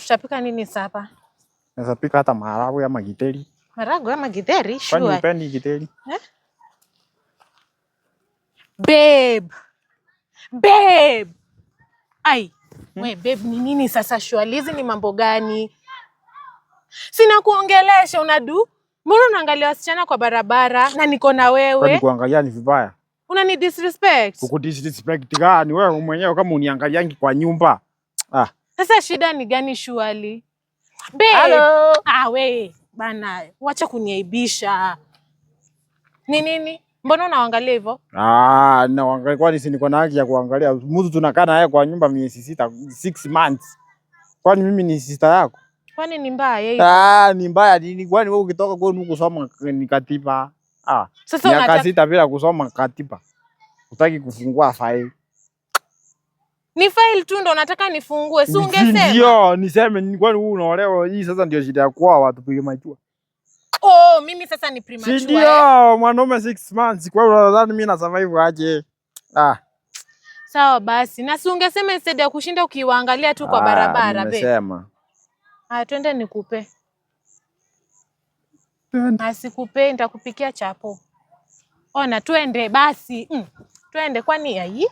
tutapika nini sasa? Naweza pika hata maharagwe ama githeri. Maharagwe ama githeri? Kwani upendi githeri? Babe. Ai, we babe ni nini sasa shwali? Hizi ni mambo gani? Sina kuongelesha unadu. Mbona unaangalia wasichana kwa barabara na niko na wewe? Kwani kuangalia ni vibaya? Unani disrespect? Kuku disrespect gani? Wewe mwenyewe kama uniangaliangi kwa nyumba. Sasa shida ni gani shwali? Babe. Hello. We bana, wacha kuniaibisha. Ni nini? Mbona unaangalia hivyo? Naangalia kwani si niko na haki ya kuangalia. Mtu tunakaa naye kwa nyumba miezi 6 months. Kwani mimi ni sister yako? Kwani ni mbaya hiyo? Ni mbaya nini? Kwani wewe ukitoka kwenu kusoma ni katiba? Sasa miaka 6 bila kusoma katiba. Utaki kufungua file. Ni file tu ndo nataka nifungue. Si ungesema? Ndio, niseme ni kwani wewe unaolewa hii sasa ndio shida yako watu premature. Mimi sasa ni premature. Ndio, mwanaume 6 months. Kwa hiyo unadhani mimi na survive aje? Sawa basi. Na si ungesema instead ya kushinda ukiwaangalia tu kwa barabara be. Nimesema. Twende nikupe. Sikupe, nitakupikia chapo. Ona twende basi. Twende kwani